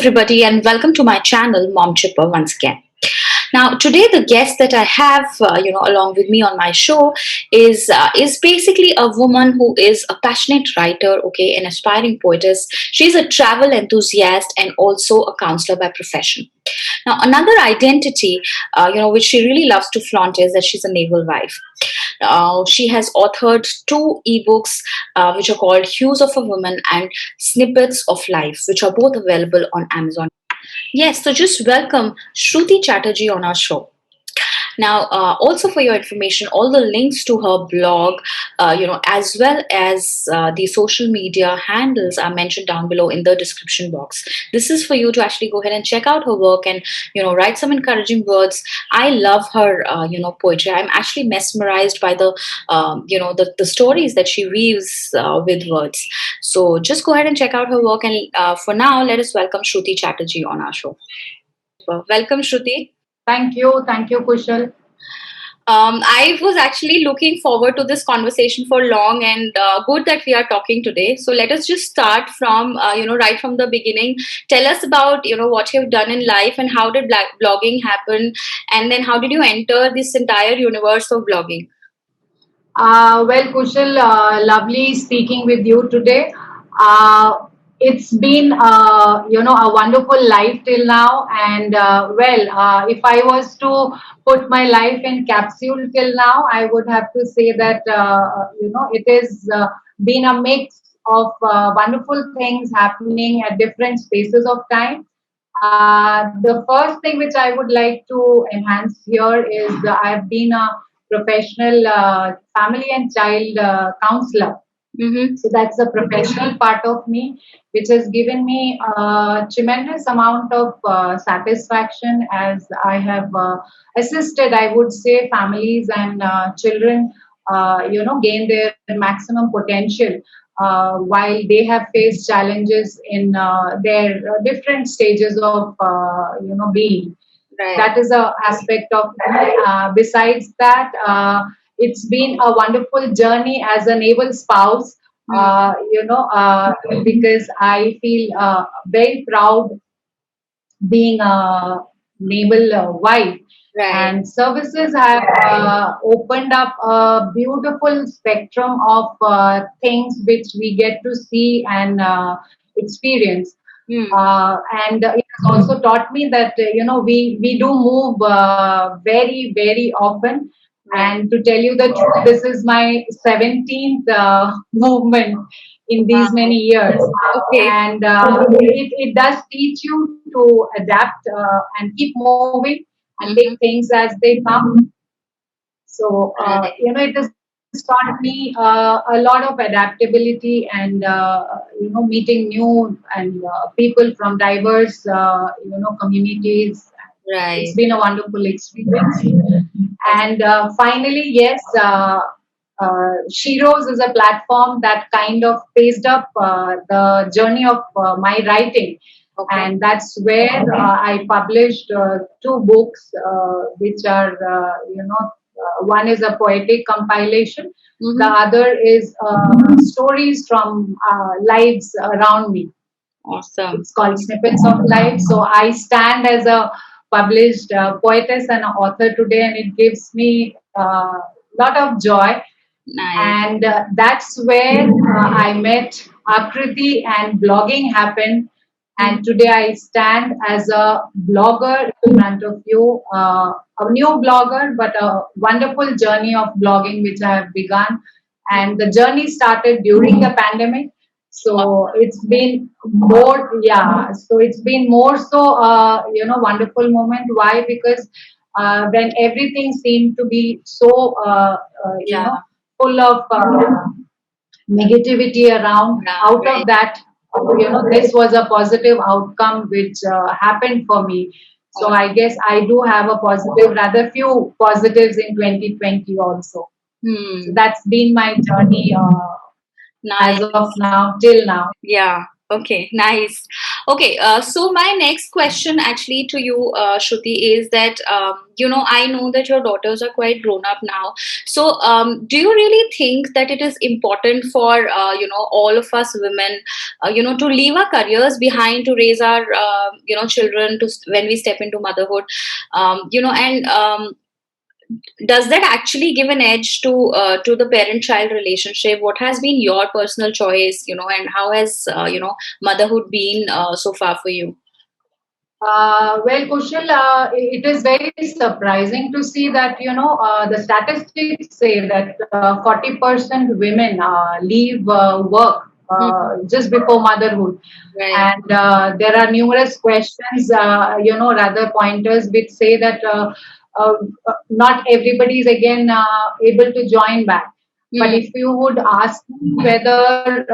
everybody, and welcome to my channel, Mom Chipper, once again. Now, today the guest that I have, along with me on my show is basically a woman who is a passionate writer, okay, an aspiring poetess. She's a travel enthusiast and also a counselor by profession. Now, another identity, which she really loves to flaunt is that she's a naval wife. She has authored two ebooks, which are called Hues of a Woman and Snippets of Life, which are both available on Amazon. Yes, so just welcome Shruti Chatterjee on our show. Now, also for your information, all the links to her blog, as well as the social media handles are mentioned down below in the description box. This is for you to actually go ahead and check out her work and, write some encouraging words. I love her, poetry. I'm actually mesmerized by the stories that she weaves with words. So just go ahead and check out her work. And for now, let us welcome Shruti Chatterjee on our show. Welcome, Shruti. Thank you, Kushal. I was actually looking forward to this conversation for long, and good that we are talking today. So let us just start from, right from the beginning. Tell us about, what you've done in life and how did blogging happen, and then how did you enter this entire universe of blogging? Well, Kushal, lovely speaking with you today. It's been, a wonderful life till now. And if I was to put my life in capsule till now, I would have to say that, it has been a mix of wonderful things happening at different spaces of time. The first thing which I would like to enhance here is I've been a professional family and child counselor. Mm-hmm. So that's a professional part of me, which has given me a tremendous amount of satisfaction as I have assisted, I would say, families and children, gain their maximum potential while they have faced challenges in their different stages of, being. Right. That is a aspect of me. Besides that, it's been a wonderful journey as a naval spouse. Because I feel very proud being a naval wife. Right. And services have opened up a beautiful spectrum of things which we get to see and experience. Hmm. And it has also taught me that we do move very often. And to tell you the truth, this is my 17th movement in these many years. Okay. And it does teach you to adapt and keep moving and take things as they come. So, it has taught me a lot of adaptability and, meeting new and people from diverse, communities. Right. It's been a wonderful experience. And finally, yes, Sheroes is a platform that kind of paced up the journey of my writing. Okay. And that's where I published two books, which are, one is a poetic compilation. Mhm. The other is stories from lives around me. Awesome. It's called Snippets of Life. So I stand as a published poetess and an author today, and it gives me a lot of joy. Nice. And that's where I met Akriti and blogging happened. And today I stand as a blogger in front of you, a new blogger, but a wonderful journey of blogging which I have begun. And the journey started during the pandemic. So it's been more, yeah. So it's been more so, wonderful moment. Why? Because when everything seemed to be so, Yeah. full of negativity around, Yeah, out right. of that, this was a positive outcome which happened for me. So I guess I do have a positive, rather few positives in 2020 also. So that's been my journey Nice. as of now, till now. Yeah. Okay. Nice. Okay, so my next question actually to you, Shruti, is that I know that your daughters are quite grown up now. So, do you really think that it is important for all of us women, to leave our careers behind to raise our children to when we step into motherhood, and does that actually give an edge to the parent child relationship? What has been your personal choice, and how has motherhood been so far for you? Well, Kushal, it is very surprising to see that, the statistics say that 40% women leave work Mhm. just before motherhood. Right. And there are numerous questions, rather pointers which say that uh, not everybody is again able to join back. But Hmm. if you would ask me whether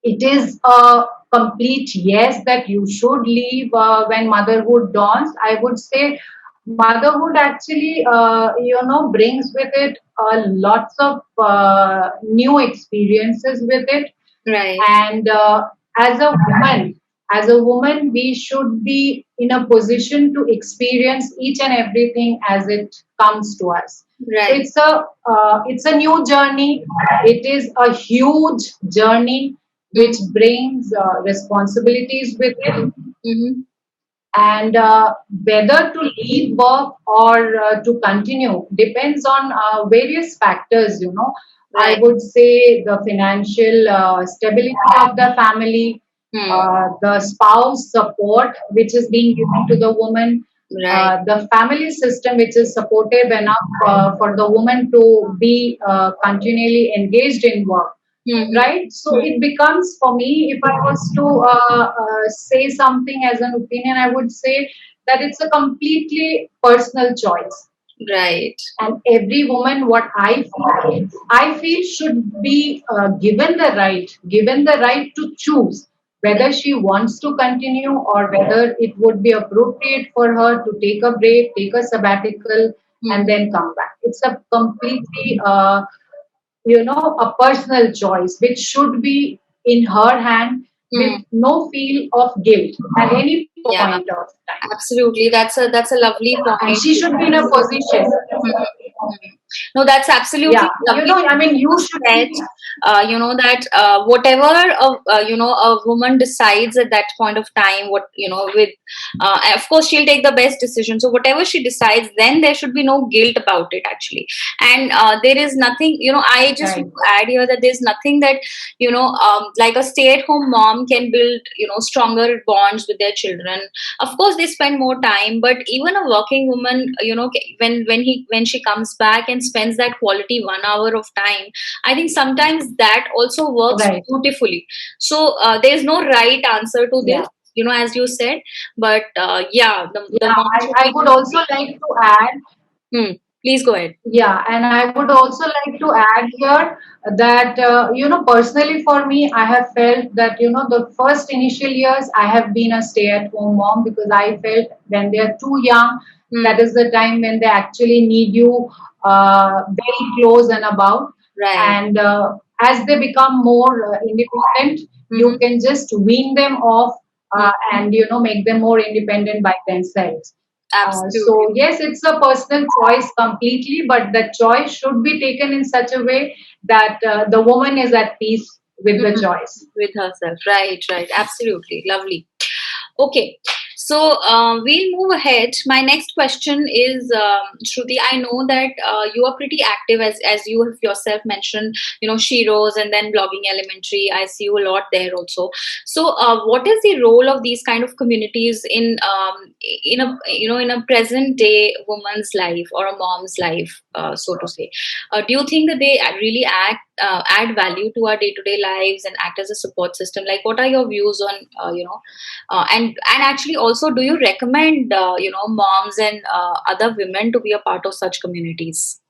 it is a complete yes that you should leave when motherhood dawns, I would say motherhood actually brings with it lots of new experiences with it. Right. And as a woman, we should be in a position to experience each and everything as it comes to us. So Right. it's a new journey. It is a huge journey which Mm-hmm. brings responsibilities with it. Mm-hmm. And whether to leave work or to continue depends on various factors, I Right. would say the financial stability of the family, Hmm. the spouse support which is being given to the woman, Right. the family system which is supportive enough for the woman to be continually engaged in work, Mm-hmm. right? So it becomes, for me, if I was to say something as an opinion, I would say that it's a completely personal choice. Right. And every woman, what I feel should be given the right to choose whether she wants to continue or whether it would be appropriate for her to take a break, take a sabbatical, and Mm-hmm. then come back. It's a completely a personal choice which should be in her hand with Hmm. no feel of guilt at any point Yeah. of time. Absolutely. That's a lovely And point. she should be in a position. Mhm. No, that's Yeah, absolutely lovely I that mean, you you should said, be. that whatever a woman decides at that point of time, what with, of course she'll take the best decision. So whatever she decides, then there should be no guilt about it actually. And there is nothing, I just Right, want to add here that there's nothing that like a stay-at-home mom can build stronger bonds with their children. Of course they spend more time, but even a working woman, when she comes back and spends that quality 1 hour of time, I think sometimes that also works right. beautifully. So there's no right answer to Yeah, this, as you said. But yeah, the yeah. mom should I be would also like to add. hmm, please go ahead. Yeah, and I would also like to add here that, personally for me, I have felt that, the first initial years I have been a stay-at-home mom because I felt when they're too young, Hmm, that is the time when they actually need you very close and about. right. And as they become more independent, Mm-hmm. you can just wean them off and, make them more independent by themselves. So Absolutely. yes, it's a personal choice completely, but the choice should be taken in such a way that the woman is at peace with the Mhm. choice. With herself. Right, right. Absolutely. Lovely. Okay. So we'll move ahead. My next question is, Shruti, I know that you are pretty active as you have yourself mentioned, Shiros and then blogging elementary. I see you a lot there also. So what is the role of these kind of communities in a present day woman's life or a mom's life, so to say? Do you think that they really add value to our day to day lives and act as a support system? Like, what are your views on and actually also, do you recommend moms and other women to be a part of such communities?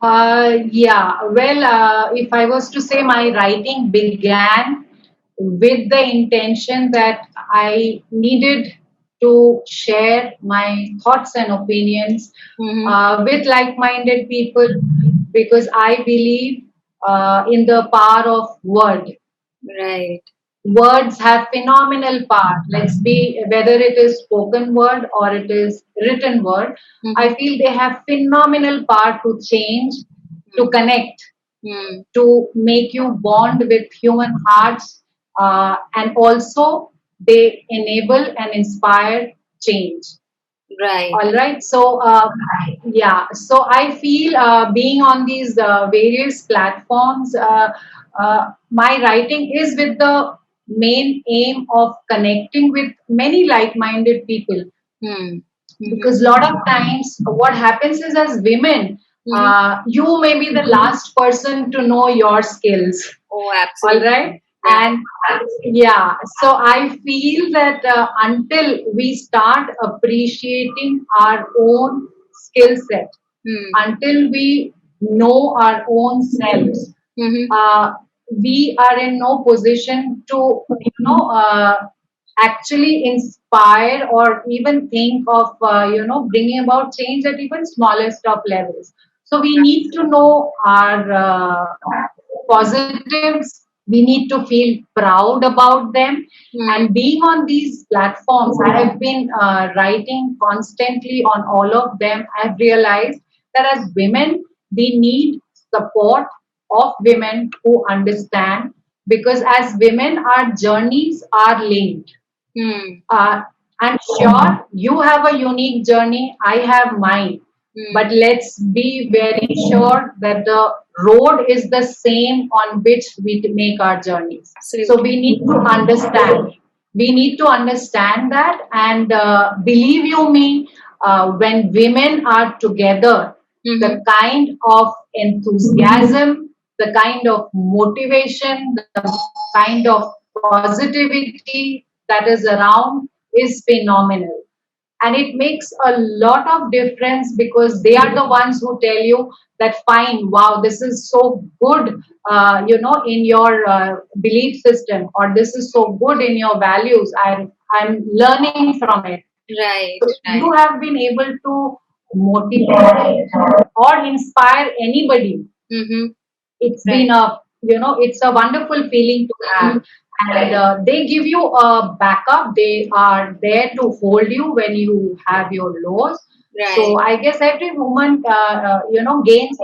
Yeah, well, if I was to say, my writing began with the intention that I needed to share my thoughts and opinions Mm-hmm. with like minded people because I believe in the power of word. Right. words have phenomenal power. Let's be whether it is spoken word or it is written word. I Mm-hmm. feel they have phenomenal power to change, to connect, Mm-hmm. to make you bond with human hearts, and also they enable and inspire change. Right. All right. So, yeah. So I feel being on these various platforms, my writing is with the main aim of connecting with many like-minded people. Mm-hmm. Mm-hmm. Because a lot of times, what happens is, as women, Mm-hmm. you may be the last person to know your skills. Oh, All absolutely. right. Yeah. And yeah, so I feel that until we start appreciating our own skill set, Mm-hmm. until we know our own selves, Mm-hmm. uh, we are in no position to, actually inspire or even think of, bringing about change at even smallest of levels. So we need to know our positives. We need to feel proud about them. And Mm-hmm. being on these platforms, I have been writing constantly on all of them. I've realized that as women, we need support of women who understand, because as women, our journeys are linked. Mm-hmm. I'm sure you have a unique journey, I have mine. But let's be very sure that the road is the same on which we make our journeys. So Absolutely. we need to understand. We need to understand that, and believe you me, when women are together, Mm-hmm. the kind of enthusiasm, the kind of motivation, the kind of positivity that is around is phenomenal. And it makes a lot of difference, because they are the ones who tell you that, fine, wow, this is so good, in your belief system, or this is so good in your values. I'm learning from it. Right. So you Right. have been able to motivate or inspire anybody. Mm-hmm. It's Right. been a, it's a wonderful feeling to have. And they give you a backup. They are there to hold you when you have your lows. Right. So I guess every woman, gains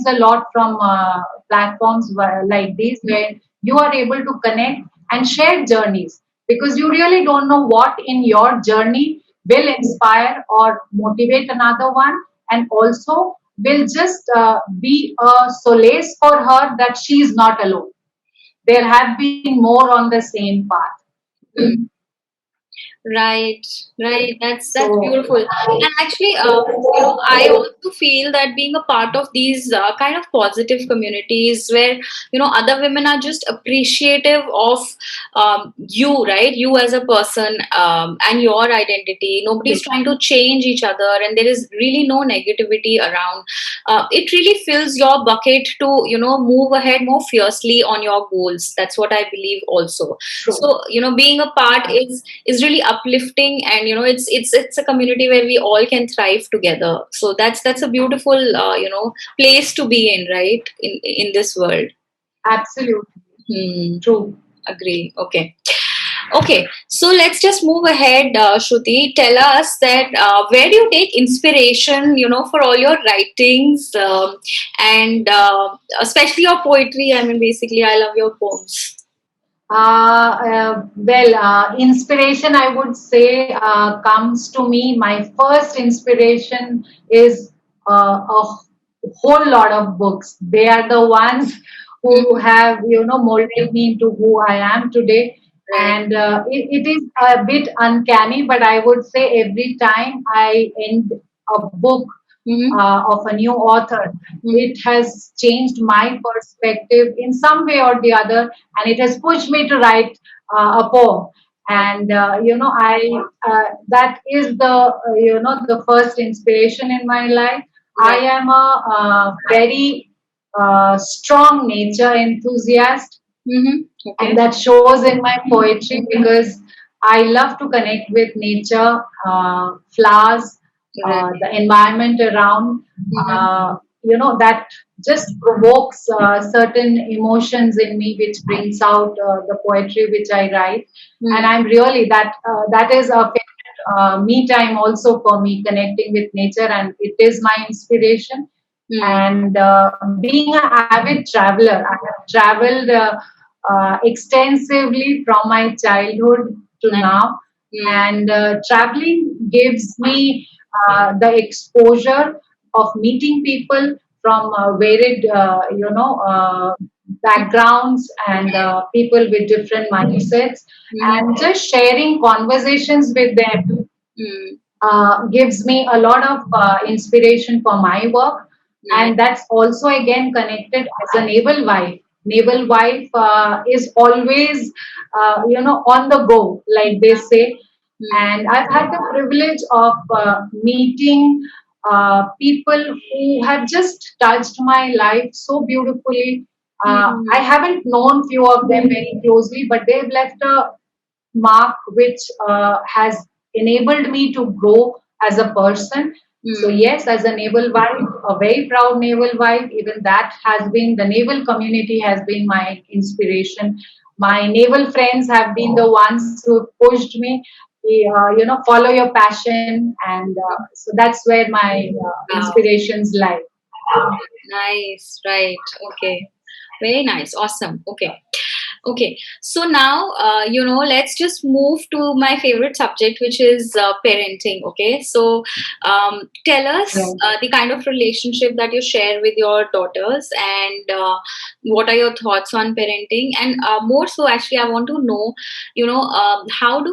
a lot from platforms like these, where you are able to connect and share journeys, because you really don't know what in your journey will inspire or motivate another one, and also will just be a solace for her that she is not alone. There have been more on the same path. Mm. Right, right. That's So, beautiful. And actually, I also feel that being a part of these kind of positive communities where other women are just appreciative of you, right? You as a person, and your identity. Nobody's trying to change each other, and there is really no negativity around. It really fills your bucket to move ahead more fiercely on your goals. That's what I believe also. true. So being a part is really uplifting, and it's a community where we all can thrive together. So that's a beautiful place to be in, right, in this world. Absolutely. Hmm. True. Agree. Okay. Okay, so let's just move ahead. Shruti, tell us that where do you take inspiration, for all your writings, and especially your poetry? I mean, basically, I love your poems. Inspiration, I would say, comes to me. My first inspiration is a whole lot of books. They are the ones who Mhm. have, molded me into who I am today. Right. And it is a bit uncanny, but I would say every time I end a book Mm-hmm. of a new author, Mm-hmm. it has changed my perspective in some way or the other, and it has pushed me to write a poem. And I that is the the first inspiration in my life. I Right. am a very strong nature enthusiast, Mm-hmm. and Okay. that shows in my poetry, because I love to connect with nature, flowers, Right. the environment around. Mm-hmm. that just provokes certain emotions in me, which brings out the poetry which I write. And Mm. I'm really that is a favorite me time also for me, connecting with nature, and it is my inspiration. Mm. And being an avid traveler, I have traveled extensively from my childhood to Nice. now. Mm. And traveling gives me the exposure of meeting people from varied, backgrounds, and Right. people with different mindsets, Mm-hmm. and just sharing conversations with them Mm. gives me a lot of inspiration for my work. Nice. And that's also again connected as a naval wife. Naval wife is always, on the go, like they say. Mm. And I've had the privilege of meeting people who have just touched my life so beautifully. I Mm. haven't known few of them very closely, but they've left a mark which has enabled me to grow as a person. So Mm. yes, as a naval wife, a very proud naval wife, even that has been, the naval community has been my inspiration. My naval friends have been the ones who pushed me, follow your passion, and so that's where my Wow. inspirations lie. Nice. Right. Okay. Very nice. Awesome. Okay. Okay, so now, let's just move to my favorite subject, which is parenting. Okay, so tell us Right. the kind of relationship that you share with your daughters, and what are your thoughts on parenting? And more so, actually, I want to know, how do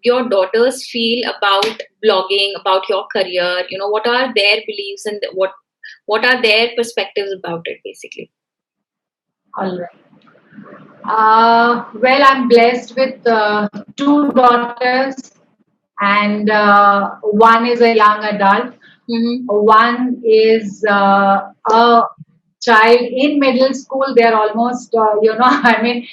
your daughters feel about blogging, about your career? What are their beliefs, and what are their perspectives about it, basically? All right. Well, I'm blessed with two daughters, and one is a young adult. Mm-hmm. One is a child in middle school. They're almost, I mean,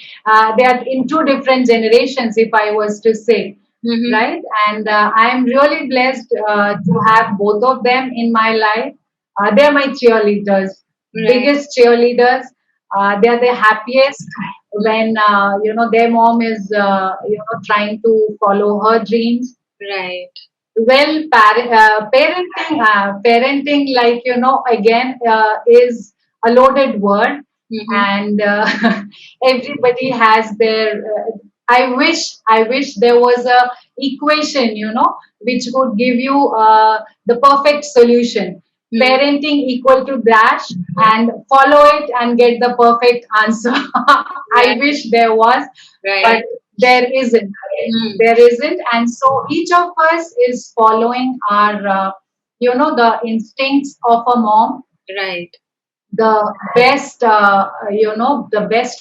they are in two different generations, if I was to say, Mm-hmm. right? And I'm really blessed to have both of them in my life. They're my cheerleaders, Right. biggest cheerleaders. They're the happiest when their mom is trying to follow her dreams. Right. Well, parenting, like again, is a loaded word, Mhm. and everybody has their. I wish there was a equation, which would give you the perfect solution. Mm. Parenting equal to dash, and follow it and get the perfect answer. I Right. wish there was, but Right. there isn't. Mm. There isn't. And so each of us is following our the instincts of a mom, Right. the best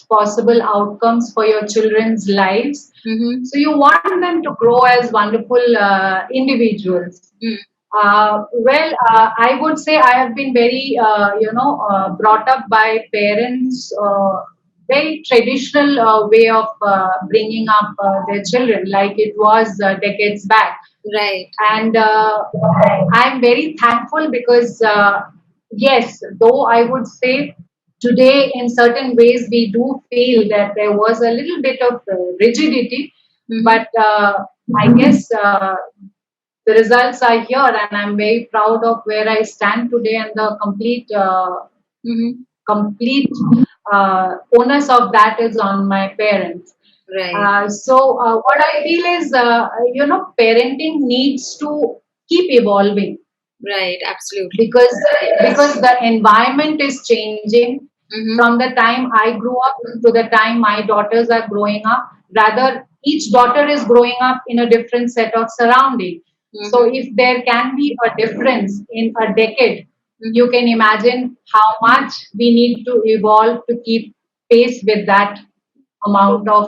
possible outcomes for your children's lives. Mhm. So you want them to grow as wonderful individuals. Mm. I would say I have been very, brought up by parents, very traditional way of bringing up their children, like it was decades back. Right. And I'm very thankful because, yes, though I would say today, in certain ways, we do feel that there was a little bit of rigidity, Mhm. but I guess the results are here, and I'm very proud of where I stand today, and the Mhm. complete onus of that is on my parents. Right. What I feel is, parenting needs to keep evolving, Right. Absolutely. because the environment is changing Mhm. from the time I grew up to the time my daughters are growing up. Rather, each daughter is growing up in a different set of surrounding. So Mhm. if there can be a difference in a decade, you Mhm. can imagine how much we need to evolve to keep pace with that amount of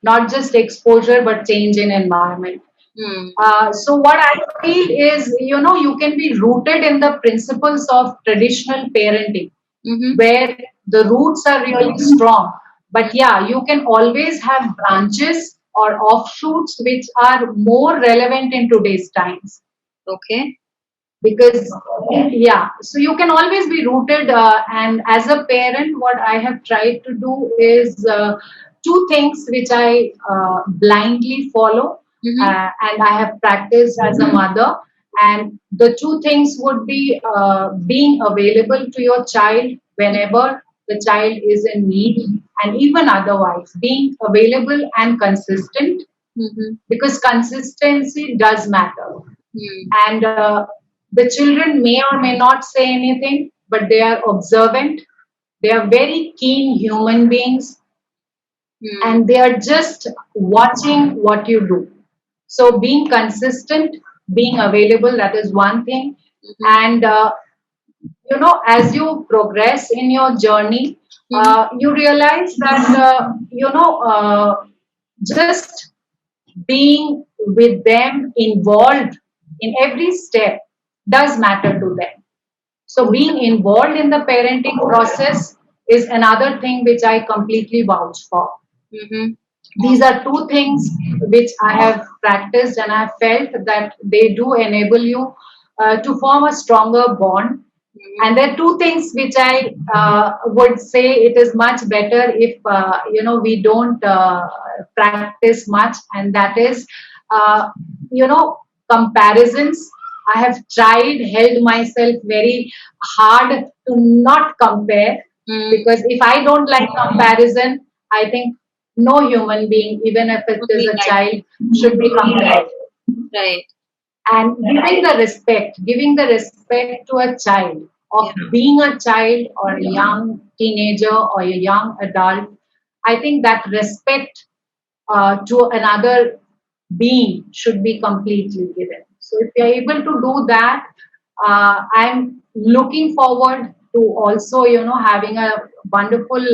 not just exposure but change in environment. Mm. So what I feel is, you can be rooted in the principles of traditional parenting, Mhm. where the roots are really strong. But yeah, you can always have branches or offshoots which are more relevant in today's times. Okay. because yeah, so you can always be rooted, and as a parent what I have tried to do is two things which I blindly follow, Mm-hmm. and I have practiced as a mother, and the two things would be being available to your child whenever the child is in need, and even otherwise being available and consistent, Mm-hmm. because consistency does matter. Mm-hmm. And the children may or may not say anything, but they are observant, they are very keen human beings, Mm-hmm. and they are just watching what you do. So being consistent, being available, that is one thing. And as you progress in your journey, Mm-hmm. you realize that just being with them, involved in every step, does matter to them. So being involved in the parenting process is another thing which I completely vouch for. Mm-hmm. These are two things which I have practiced, and I felt that they do enable you to form a stronger bond. And there are two things which I would say it is much better if we don't practice much, and that is uh, you know comparisons. I have tried, held myself very hard to not compare, Mm-hmm. because if I don't like comparison, I think no human being, even if it is Only a that. child, should be compared. Right. And giving the respect to a child, of Yeah. being a child or a young teenager or a young adult, I think that respect to another being should be completely given. So if you're able to do that, I'm looking forward to also, having a wonderful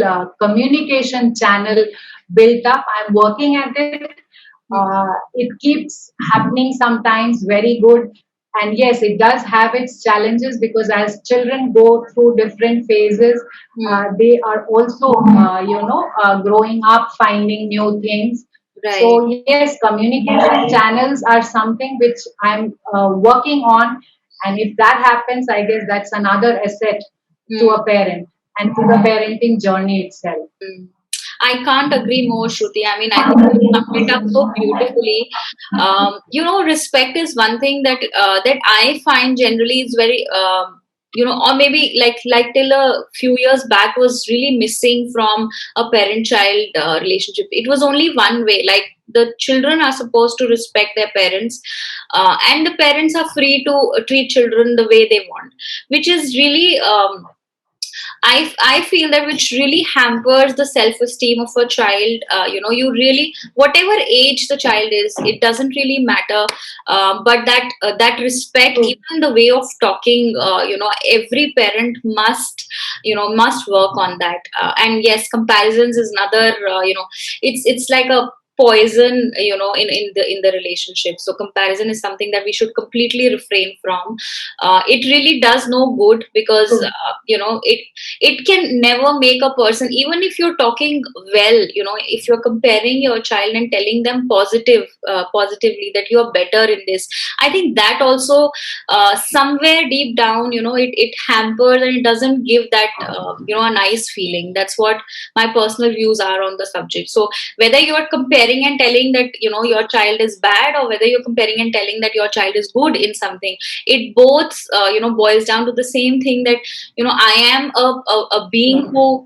communication channel built up. I'm working at it. It keeps happening sometimes very good. And yes, it does have its challenges, because as children go through different phases, Mm-hmm. they are also, growing up, finding new things. Right. So yes, communication channels are something which I'm working on, and if that happens, I guess that's another asset to Mm. a parent and to the parenting journey itself. I can't agree more, Shruti. I mean, I think you summed it up so beautifully. Respect is one thing that I find generally is very, or maybe like till a few years back was really missing from a parent-child relationship. It was only one way. Like the children are supposed to respect their parents, and the parents are free to treat children the way they want, which is really I feel that which really hampers the self esteem of a child. You really whatever age the child is, it doesn't really matter. But that respect, True. even the way of talking, every parent must work on that. And yes, comparisons is another. It's like a poison, in the relationship. So comparison is something that we should completely refrain from. It really does no good, because True. it can never make a person, even if you're talking well, if you're comparing your child and telling them positively that you're better in this, I think that also somewhere deep down, it hampers, and it doesn't give that a nice feeling. That's what my personal views are on the subject. So whether you're comparing and telling that your child is bad, or whether you're comparing and telling that your child is good in something, it both boils down to the same thing, that I am a being who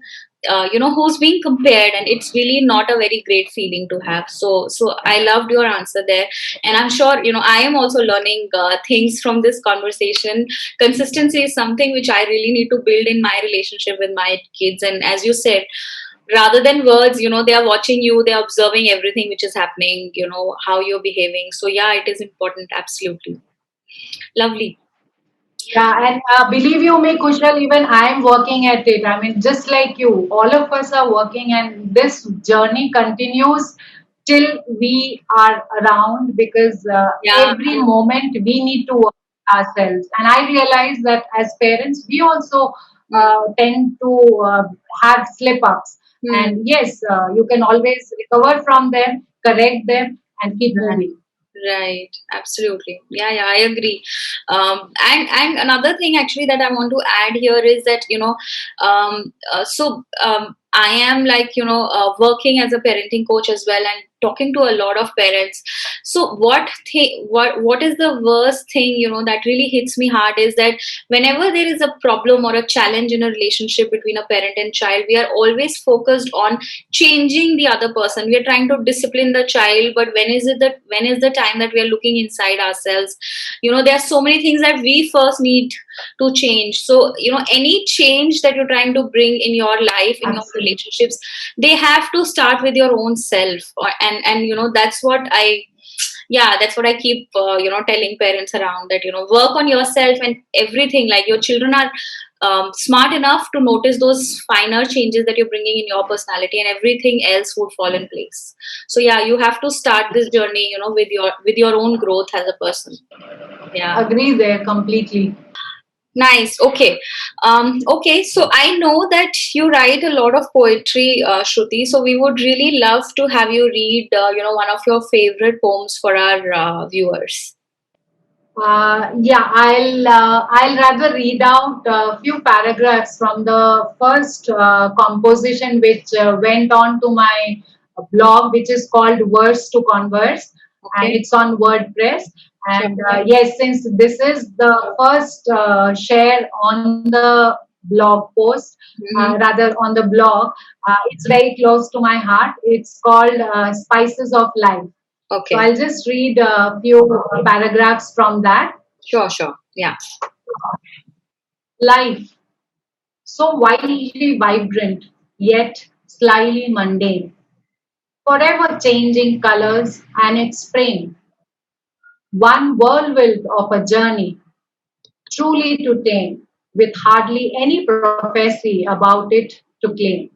who's being compared, and it's really not a very great feeling to have. So I loved your answer there, and I'm sure I am also learning things from this conversation. Consistency is something which I really need to build in my relationship with my kids, and as you said, rather than words, they are watching you, they are observing everything which is happening, how you're behaving. So yeah, it is important, absolutely. Lovely. Yeah, and believe you me, Kushal, even I am working at it. I mean, just like you, all of us are working, and this journey continues till we are around, because Yeah. every moment we need to work ourselves. And I realize that as parents, we also Hmm. tend to have slip ups. Hmm. And yes, you can always recover from them, correct them, and keep Right. moving. Right, absolutely. Yeah, yeah, I agree. And another thing actually that I want to add here is that I am like working as a parenting coach as well and talking to a lot of parents. So what is the worst thing that really hits me hard is that whenever there is a problem or a challenge in a relationship between a parent and child, we are always focused on changing the other person. We are trying to discipline the child, but when is the time that we are looking inside ourselves? There are so many things that we first need to change. So any change that you're trying to bring in your life, in your Absolutely. relationships, they have to start with your own self. And that's what I yeah, that's what I keep telling parents around, that work on yourself and everything. Like, your children are smart enough to notice those finer changes that you're bringing in your personality, and everything else would fall in place. So yeah, you have to start this journey with your own growth as a person. Yeah. Agree there completely. Nice. Okay. Okay. So I know that you write a lot of poetry, Shruti. So we would really love to have you read, one of your favorite poems for our viewers. Yeah, I'll rather read out a few paragraphs from the first composition which went on to my blog, which is called Verse to Converse, and Okay. it's on WordPress. Sure. And yes, since this is the first share on the blog post, Mm-hmm. rather on the blog, it's very close to my heart. It's called Spices of Life. So Okay. I'll just read a few paragraphs from that. Sure. Sure. Yeah. Life, so wildly vibrant, yet slyly mundane, forever changing colors and its frame. One whirlwind of a journey, truly to tame, with hardly any prophecy about it to claim.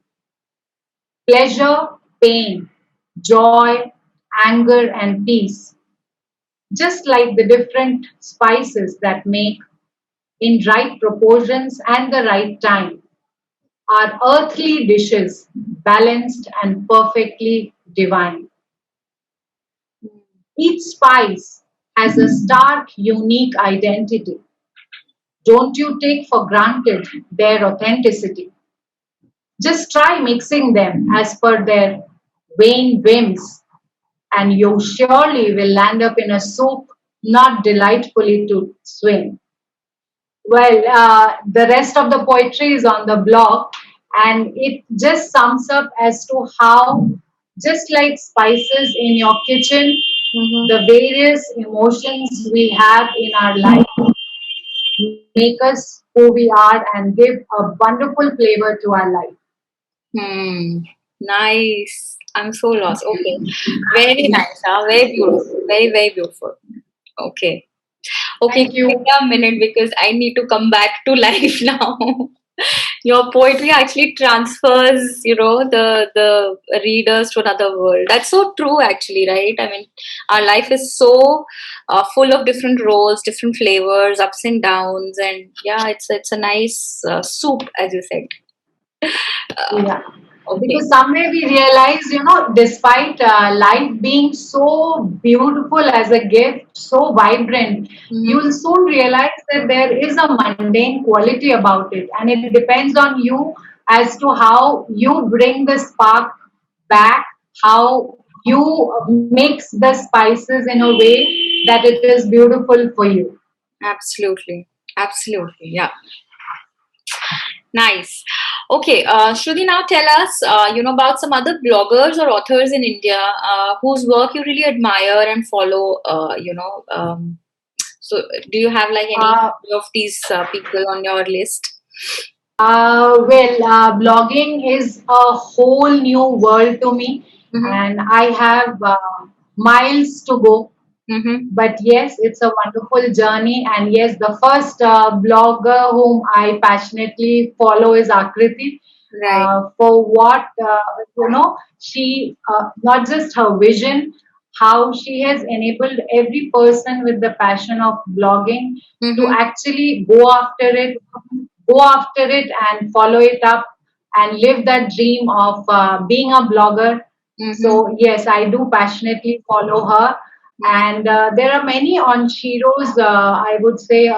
Pleasure, pain, joy, anger, and peace, just like the different spices that make in right proportions and the right time are earthly dishes, balanced and perfectly divine. Each spice has a stark, unique identity. Don't you take for granted their authenticity. Just try mixing them as per their vain whims, and you surely will land up in a soup not delightfully to swim. Well, the rest of the poetry is on the blog, and it just sums up as to how, just like spices in your kitchen, Mm-hmm. the various emotions we have in our life make us who we are and give a wonderful flavor to our life. Hmm. Nice. I'm so lost. Okay. Very nice. Huh? Very beautiful. Very, very beautiful. Okay. Okay, Thank give me you. a minute because I need to come back to life now. Your poetry actually transfers, the readers to another world. That's so true, actually, right? I mean, our life is so full of different roles, different flavors, ups and downs, and yeah, it's a nice soup, as you said. Uh, Yeah. okay. Because somewhere we realize, despite life being so beautiful as a gift, so vibrant, you Mm-hmm. will soon realize that there is a mundane quality about it. And it depends on you as to how you bring the spark back, how you mix the spices in a way that it is beautiful for you. Absolutely. Absolutely. Yeah. Nice. Okay, Shruti, now tell us, about some other bloggers or authors in India whose work you really admire and follow. So, do you have like any Uh, of these people on your list? Blogging is a whole new world to me, Mm-hmm. and I have miles to go. Mm-hmm. But yes, it's a wonderful journey. And yes, the first blogger whom I passionately follow is Akriti. Right. For what, she, not just her vision, how she has enabled every person with the passion of blogging to Mm-hmm. actually go after it and follow it up and live that dream of being a blogger. Mm-hmm. So yes, I do passionately follow her. And there are many on Shiro's, I would say,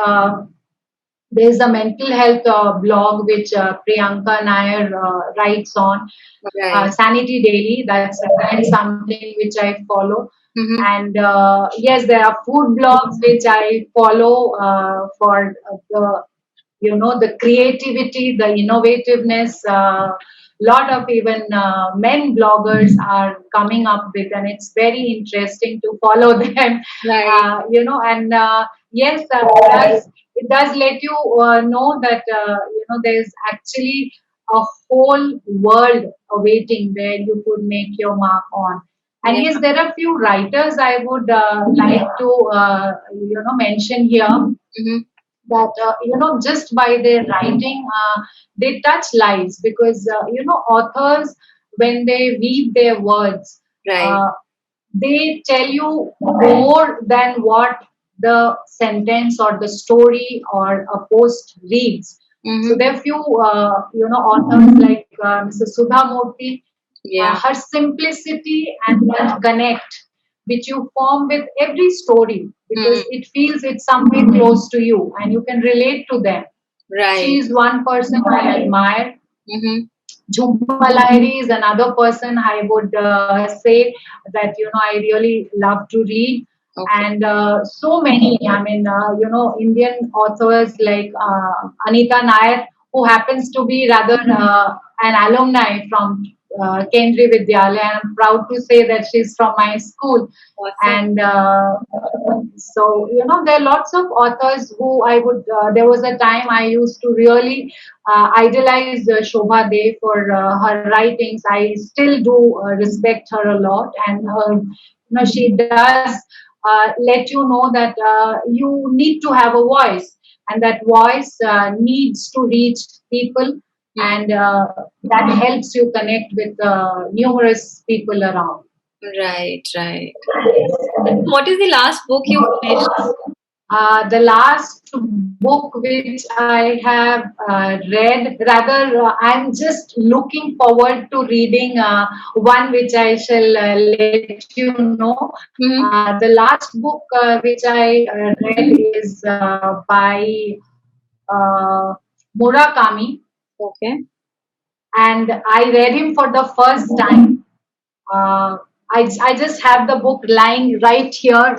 there's a mental health blog which Priyanka Nair writes on, Right. Sanity Daily. That's again something which I follow. Mm-hmm. And yes, there are food blogs which I follow for the creativity, the innovativeness. Lot of even men bloggers are coming up with, and it's very interesting to follow them. Right. And yes, it does let you know that there's actually a whole world awaiting where you could make your mark on. And Yeah. yes, there are few writers I would like to mention here, Mm-hmm. that just by their writing they touch lives, because authors, when they weave their words, Right. uh, they tell you more than what the sentence or the story or a post reads. So Mm-hmm. there are few authors like Mrs. Sudha Murthy. Yeah. Her simplicity and that connect which you form with every story, Mm-hmm. because it feels it's something close to you and you can relate to them. She Right. is one person I admire. Mm-hmm. Jhumpa Lahiri is another person I would say that I really love to read, Okay. and so many. I mean, Indian authors like Anita Nair, who happens to be rather an alumni from Kendriya Vidyalaya. I'm proud to say that she's from my school, Awesome. and so there are lots of authors who I would. There was a time I used to really idolize Shobha Dev for her writings. I still do respect her a lot, and she does let you know that you need to have a voice, and that voice needs to reach people, Mm. and that helps you connect with numerous people around. Right. Right. What is the last book you finished? The last book which I have read, rather, I'm just looking forward to reading one which I shall let you know. Mm-hmm. The last book which I read is by uh, Murakami, Okay. and I read him for the first time. Uh, I just have the book lying right here.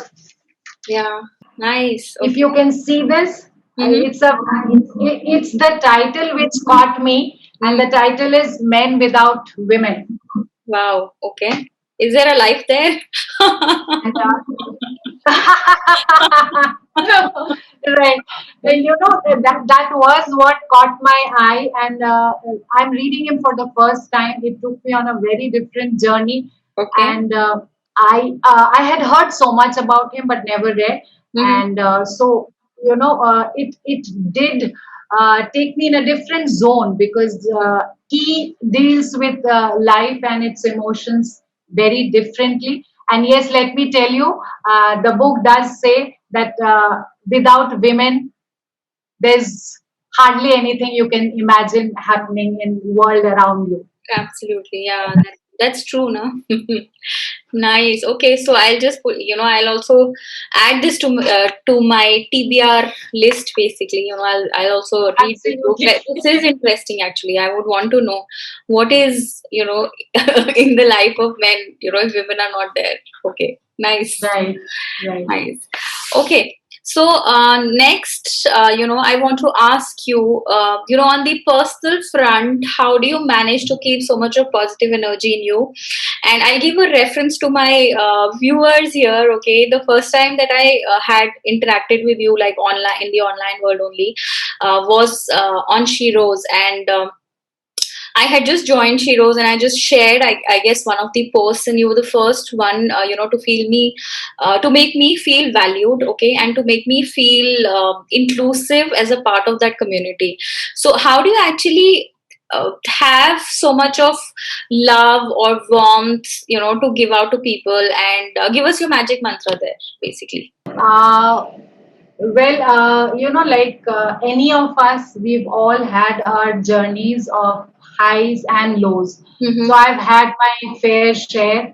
Yeah. Nice. If Okay. you can see this, Mm-hmm. it's the title which caught me, and Mm. the title is Men Without Women. Wow. Okay. Is there a life there? And right. That was what caught my eye, and I'm reading him for the first time. It took me on a very different journey, Okay. and I had heard so much about him but never read, Mm-hmm. and so it did take me in a different zone, because he deals with life and its emotions very differently. And yes, let me tell you, the book does say that without women, there's hardly anything you can imagine happening in world around you. Absolutely. Yeah. That's true, no? Nice. Okay. So I'll just put, I'll also add this to my TBR list. Basically, I'll also read this book. Absolutely. This is interesting. Actually, I would want to know what is, in the life of men. If women are not there. Okay. Nice. Right, right. Nice. Okay. So next, I want to ask you, on the personal front, how do you manage to keep so much of positive energy in you? And I'll give a reference to my viewers here. Okay, the first time that I had interacted with you, like online in the online world only, was on Shiro's, and I had just joined Shiro's and I just shared, I guess, one of the posts, and you were the first one, to make me feel valued, okay, and to make me feel inclusive as a part of that community. So, how do you actually have so much of love or warmth, to give out to people, and give us your magic mantra there, basically. Uh, well, like any of us, we've all had our journeys of highs and lows. Mm-hmm. So I've had my fair share,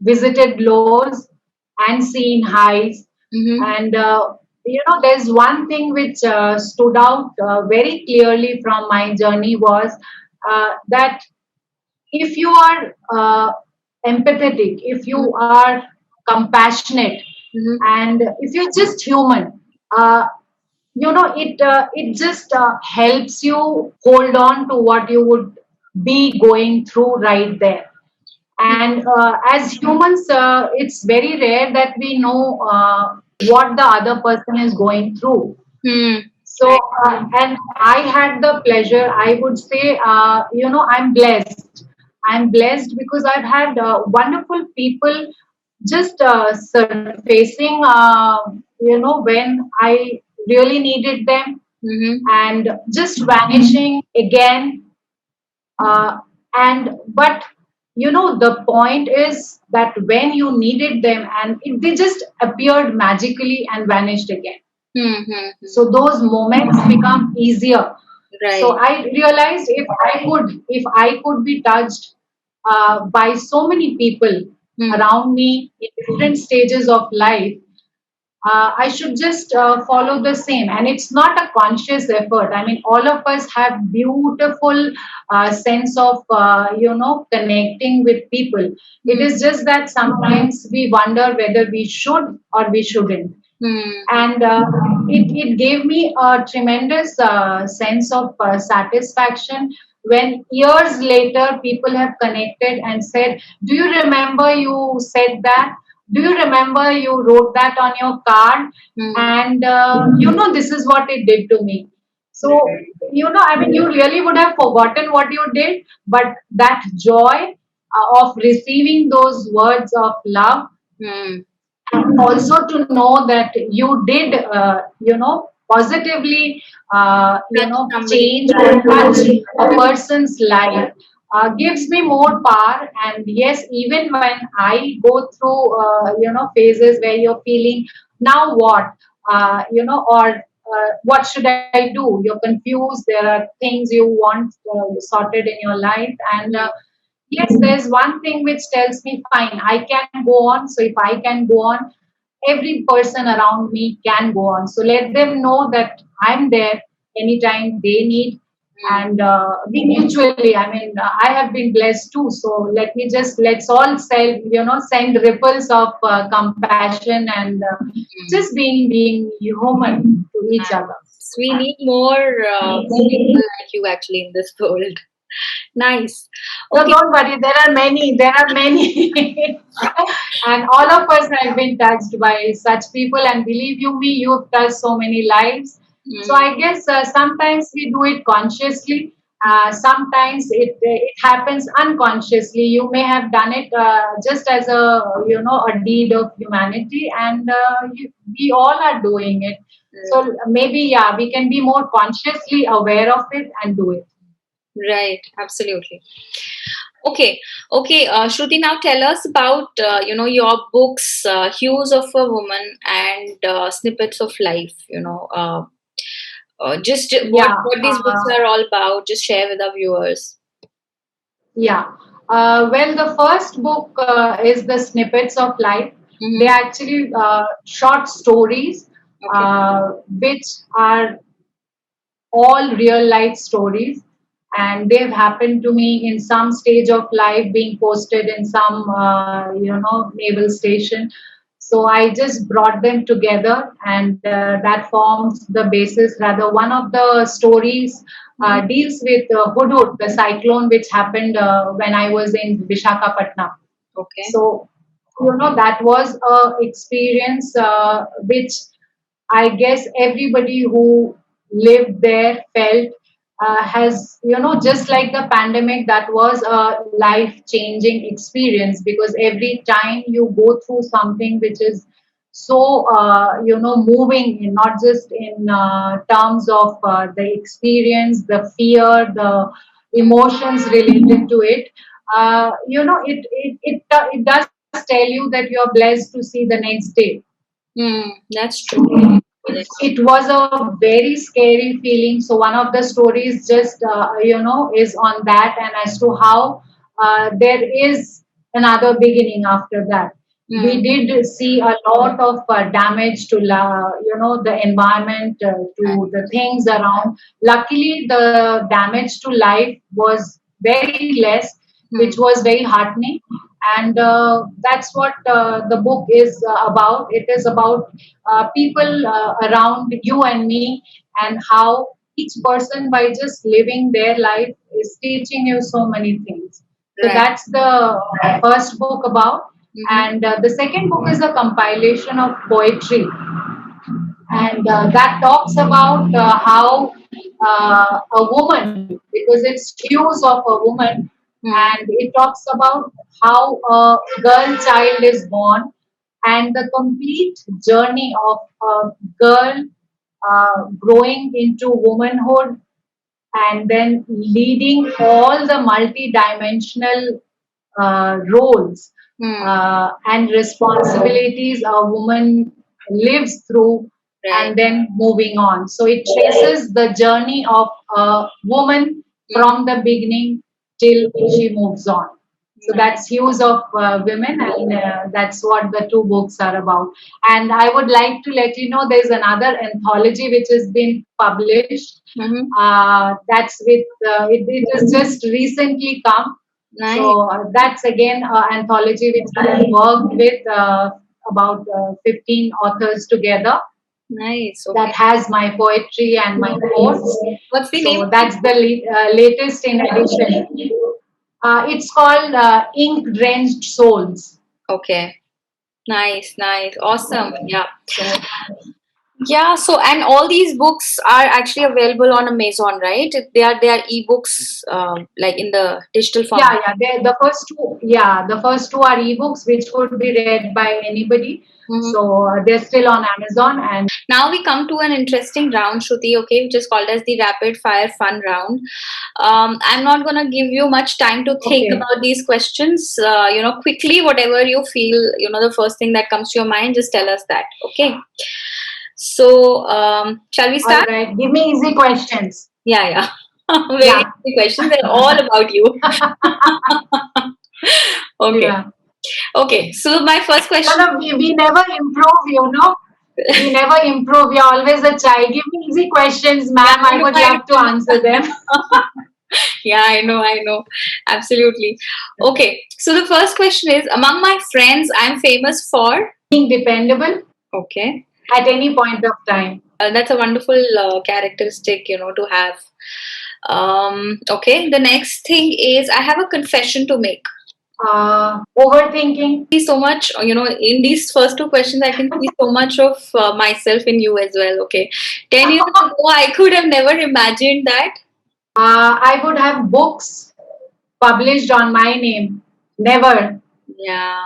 visited lows, unseen highs. Mm-hmm. And there's one thing which stood out very clearly from my journey was that if you are empathetic, if you are compassionate, Mm-hmm. and if you're just human, uh, it just helps you hold on to what you would be going through right there. And as humans, it's very rare that we know what the other person is going through. Mm-hmm. So, and I had the pleasure, I would say, I'm blessed. I'm blessed because I've had wonderful people just surfacing, when I really needed them, Mm-hmm. and just vanishing again. And but the point is that when you needed them, and they just appeared magically and vanished again. Mm-hmm. So those moments become easier. So Right. I realized if I could be touched by so many people Mm. around me in different stages of life, I should just follow the same. And it's not a conscious effort. I mean, all of us have beautiful sense of, connecting with people. It Mm. is just that sometimes we wonder whether we should or we shouldn't. Mm. And it gave me a tremendous sense of satisfaction when years later people have connected and said, do you remember you said that? Do you remember you wrote that on your card? Mm. And this is what it did to me. So, Right. I mean, you really would have forgotten what you did, but that joy of receiving those words of love, Mm. and also to know that you did positively Touch somebody's change or life. touch a person's life gives me more power. And yes, even when I go through phases where you're feeling, now what, or what should I do, you're confused, there are things you want sorted in your life. And Mm. yes, there's one thing which tells me, fine, I can go on. So if I can go on, every person around me can go on. So let them know that I'm there anytime they need. Mm. And we mutually, I mean, I have been blessed too. So let's all send ripples of compassion and Mm. just being human to each other. Nice. We need more people like you actually in this world. Nice. No, Okay. don't worry. There are many. There are many. And all of us have been touched by such people. And believe you me, you've touched so many lives. So Mm. I guess sometimes we do it consciously. Sometimes it happens unconsciously. You may have done it just as a deed of humanity, and we all are doing it. So maybe we can be more consciously aware of it and do it. Right. Absolutely. Okay. Okay. Shruti, now tell us about your books, Hues of a Woman and Snippets of Life. Just Yeah. what these books are all about. Just share with our viewers. Yeah. Well, the first book is the Snippets of Life. They Mm-hmm. are actually short stories, Okay. which are all real life stories. And they've happened to me in some stage of life, being posted in some, naval station. So I just brought them together, and that forms the basis. Rather, one of the stories Mm-hmm. deals with Hudhud, the cyclone which happened when I was in Vishakhapatnam. Okay. So, that was a experience which I guess everybody who lived there felt has, just like the pandemic, that was a life changing experience, because every time you go through something which is so, moving, not just in terms of the experience, the fear, the emotions related to it, it does tell you that you're blessed to see the next day. That's true. It was a very scary feeling. So one of the stories just is on that, and as to how there is another beginning after that. Mm. we did see a lot of damage to the environment, to the things around. Luckily, the damage to life was very less, which Mm. was very heartening. And that's what the book is about. It is about people around you and me, and how each person, by just living their life, is teaching you so many things. So Right. that's the first book about. Mm-hmm. And the second book is a compilation of poetry, and that talks about how a woman, because it's hues of a woman, Mm. and it talks about how a girl child is born, and the complete journey of a girl growing into womanhood, and then leading all the multi-dimensional roles Mm. and responsibilities a woman lives through, Right. and then moving on. So it traces the journey of a woman Mm. from the beginning till she moves on. So Nice. that's Hues of Women, and that's what the two books are about. And I would like to let you know there's another anthology which has been published. Mm-hmm. That's with it has just recently come. Nice. So that's again an anthology which I have worked with about 15 authors together, Nice. that Okay. has my poetry and my quotes. What's the name So of the that's book? the latest in edition. It's called Ink Drenched Souls. Okay. Nice. Nice. Awesome. Yeah. So Yeah. So, and all these books are actually available on Amazon, right? They are ebooks, like in the digital yeah, format. yeah. The first two, yeah, the first two are ebooks which could be read by anybody. Mm-hmm. So they're still on Amazon, and Now we come to an interesting round, Shruti, okay, which is called as the rapid fire fun round. I'm not going to give you much time to think okay. about these questions. Quickly, whatever you feel, the first thing that comes to your mind, just tell us that, okay? So, shall we All start? right. Give me easy questions. Yeah, yeah. Very Yeah. easy questions. They're all about you. Okay. Yeah. Okay. So, my first No, question. no, we never improve, you know. We never improve. You're always a child. Give me easy questions, Yeah, ma'am. I would I love to remember. answer them. Yeah, I know. Absolutely. Okay. So the first question is, among my friends, I'm famous for. Being dependable Okay. at any point of time. That's a wonderful characteristic, to have. Okay. The next thing is, I have a confession to make. Overthinking. See so much, in these first two questions, I can see so much of myself in you as well. Okay. 10 years ago, I could have never imagined that. I would have books published on my name. Never. Yeah.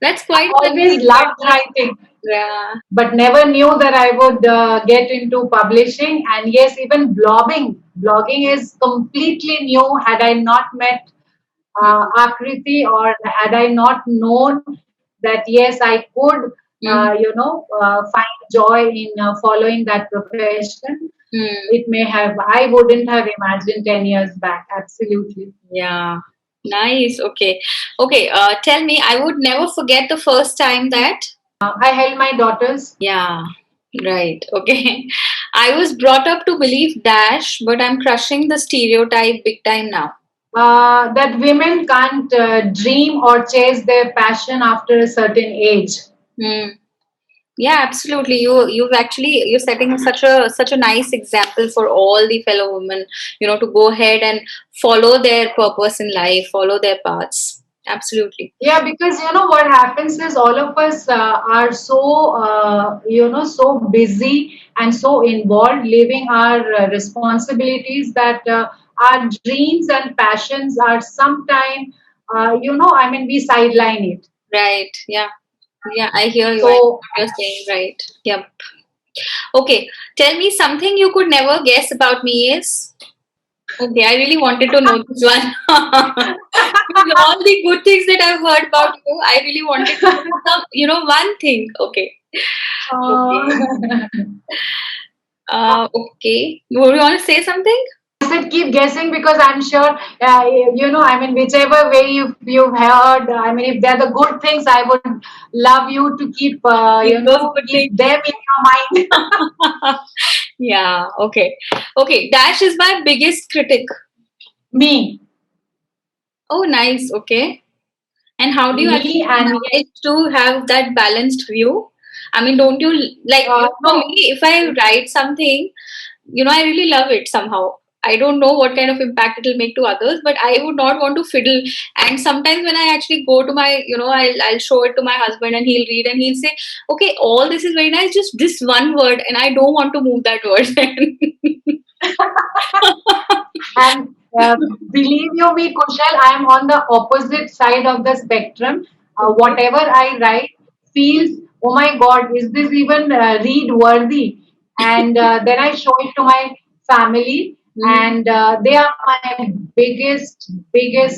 That's I quite always funny. loved writing, Yeah. but never knew that I would get into publishing. And yes, even blogging. Blogging is completely new. Had I not met Akriti, or had I not known that yes, I could, Mm-hmm. find joy in following that profession, Hmm. it may have, I wouldn't have imagined 10 years back. Absolutely. Yeah. Nice. Okay. Okay. Tell me, I would never forget the first time that. I held my daughters. Yeah. Right. Okay. I was brought up to believe dash, but I'm crushing the stereotype big time now. That women can't dream or chase their passion after a certain age. Hmm. Yeah, absolutely. You're setting such a nice example for all the fellow women, to go ahead and follow their purpose in life, follow their paths. Absolutely. Yeah, because you know what happens is all of us are so so busy and so involved living our responsibilities, that our dreams and passions are sometime I mean, we sideline it. Right. Yeah. Yeah, I hear you. I know So what you're saying. Right. Yep. Okay. Tell me something you could never guess about me is. Okay, I really wanted to know this one. With all the good things that I've heard about you, I really wanted to know one thing. Okay. Okay. uh, Okay. Would you want to say something? said keep guessing because I'm sure, I mean, whichever way you've heard, I mean, if they're the good things, I would love you to keep, Keep those good keep things. them in your mind. Yeah, okay. Okay, Dash is my biggest critic. Me, Oh, nice. Okay. And how do you me, actually and yes, manage to have that balanced view? I mean, don't you like, for me, no. if I write something, I really love it somehow. I don't know what kind of impact it'll make to others, but I would not want to fiddle. And sometimes when I actually go to my, I'll show it to my husband and he'll read and he'll say, okay, all this is very nice, just this one word, and I don't want to move that word. And believe you me, Kushal, I am on the opposite side of the spectrum. Okay. Whatever I write feels, oh my God, is this even read worthy? And then I show it to my family, Hmm. and they are my biggest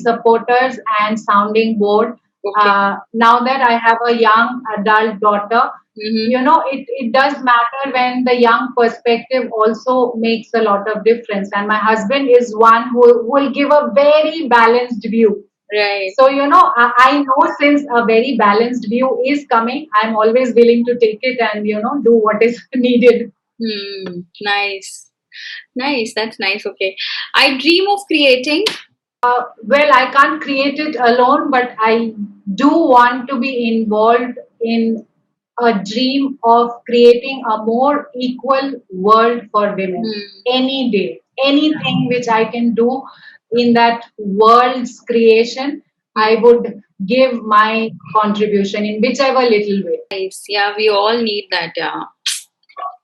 supporters and sounding board. Okay. Now that I have a young adult daughter, Mm-hmm. it does matter when the young perspective also makes a lot of difference. And my husband is one who will give a very balanced view. Right. So, I know since a very balanced view is coming, I'm always willing to take it and, do what is needed. Hmm. Nice. Nice. That's nice. Okay. I dream of creating. Well, I can't create it alone, but I do want to be involved in a dream of creating a more equal world for women. Hmm. Any day, anything which I can do in that world's creation, Hmm. I would give my contribution in whichever little way. Nice. Yeah, we all need that. Yeah.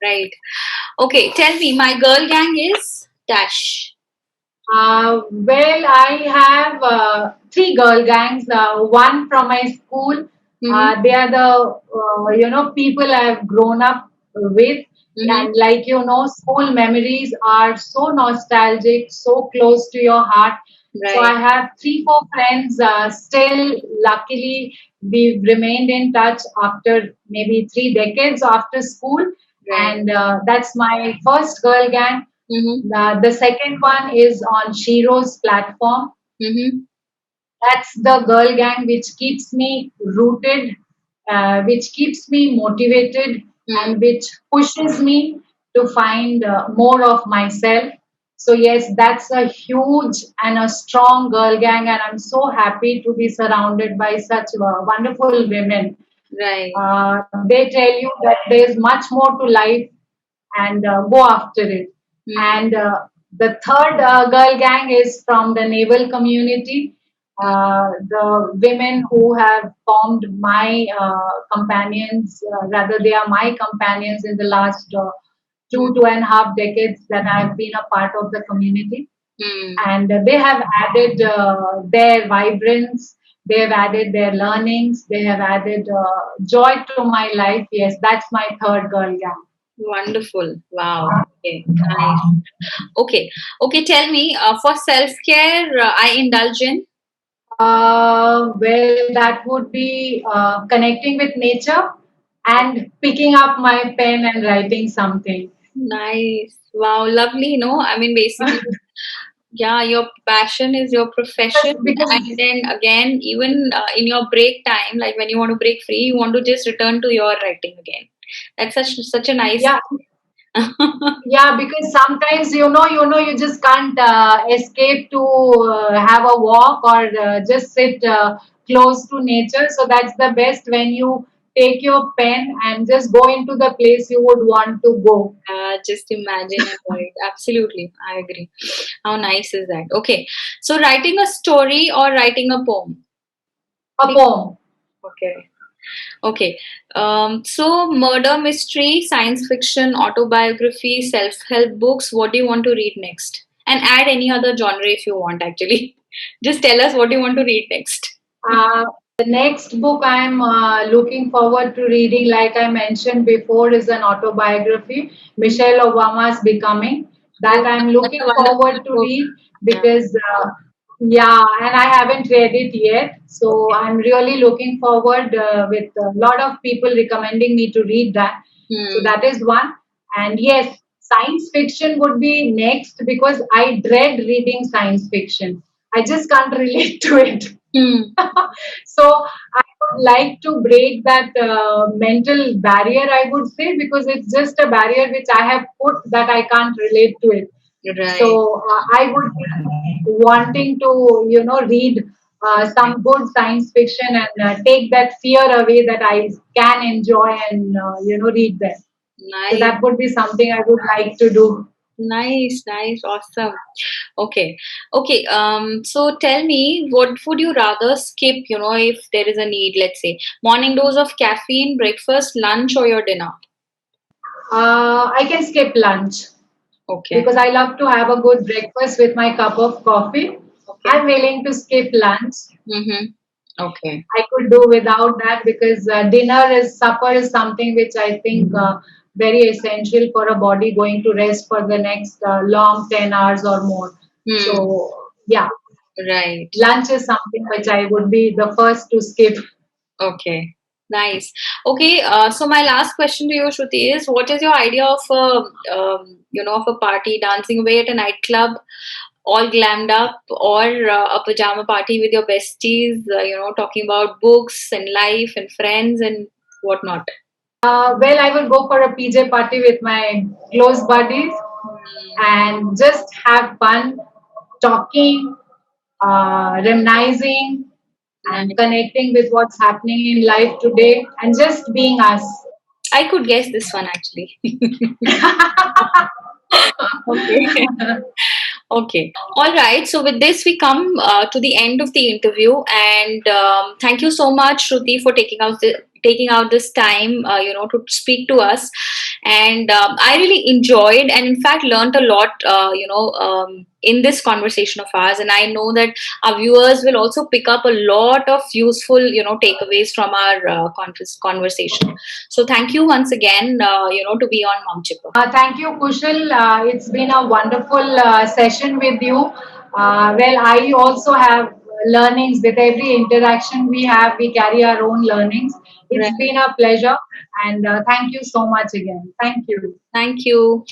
Right. Okay. Tell me, my girl gang is Dash. Well, I have three girl gangs. One from my school. Mm-hmm. They are the people I've grown up with, Mm-hmm. and like school memories are so nostalgic, so close to your heart. So Right. I have three, four friends. Still, luckily, we've remained in touch after maybe 3 decades after school, Right. and that's my first girl gang. Mm-hmm. The second one is on Shiro's platform. Mm-hmm. That's the girl gang which keeps me rooted, which keeps me motivated, Hmm. and which pushes me to find more of myself. So, yes, that's a huge and a strong girl gang, and I'm so happy to be surrounded by such wonderful women. Right. They tell you that there's much more to life and go after it. Hmm. And the third girl gang is from the naval community. The women who have formed my companions, rather, they are my companions in the last Hmm. 2.5 decades that I've been a part of the community. Hmm. And they have added their vibrance, they have added their learnings, they have added joy to my life. Yes, that's my third girl gang. Wonderful. Wow. Okay. Nice. Okay. Okay. Tell me, for self care, I indulge in. Well, that would be connecting with nature and picking up my pen and writing something. Nice. Wow. Lovely. No, I mean, basically, yeah, your passion is your profession. And Because then again, even in your break time, like when you want to break free, you want to just return to your writing again. That's such a nice yeah, thing. yeah, because sometimes you just can't escape to have a walk or just sit close to nature. So that's the best when you take your pen and just go into the place you would want to go. Just imagine and write. Absolutely. I agree. How nice is that? Okay. So writing a story or writing a poem? A poem. Okay. Okay. So murder mystery, science fiction, autobiography, self-help books. What do you want to read next? And add any other genre if you want, actually. Just tell us what you want to read next. The next book I'm looking forward to reading, like I mentioned before, is an autobiography, Michelle Obama's Becoming. Oh, That I'm that's a looking wonderful forward to book. read Yeah. because, yeah, and I haven't read it yet. So Okay. I'm really looking forward with a lot of people recommending me to read that. So Hmm. that is one. And yes, science fiction would be next because I dread reading science fiction. I just can't relate to it. Hmm. So I would like to break that mental barrier, I would say, because it's just a barrier which I have put that I can't relate to it. Right. So I would be wanting to, read some good science fiction and take that fear away that I can enjoy and, read them. So Nice. that would be something I would like to do. Nice, nice, awesome. Okay, okay. So tell me, what would you rather skip? If there is a need, let's say, morning dose of caffeine, breakfast, lunch, or your dinner. I can skip lunch Okay, because I love to have a good breakfast with my cup of coffee. okay. I'm willing to skip lunch. Mm-hmm. Okay. I could do without that because supper is something which I think very essential for a body going to rest for the next long 10 hours or more. Hmm. So, yeah, Right. lunch is something which I would be the first to skip. Okay. Nice. Okay. So my last question to you, Shruti, is what is your idea of of a party, dancing away at a nightclub, all glammed up, or a pajama party with your besties, talking about books and life and friends and whatnot. Well, I will go for a PJ party with my close buddies Hmm. and just have fun talking, reminiscing, and Nice. connecting with what's happening in life today and just being us. I could guess this one actually. Okay. Okay. All right. So with this, we come to the end of the interview, and thank you so much, Shruti, for taking out this time, to speak to us. And I really enjoyed, and in fact, learned a lot, in this conversation of ours. And I know that our viewers will also pick up a lot of useful, takeaways from our conversation. So thank you once again, to be on Mom Chipper. Thank you, Kushal. It's been a wonderful session with you. Well, I also have learnings with every interaction we have. We carry our own learnings. It's Right. been a pleasure, and thank you so much again. Thank you. Thank you.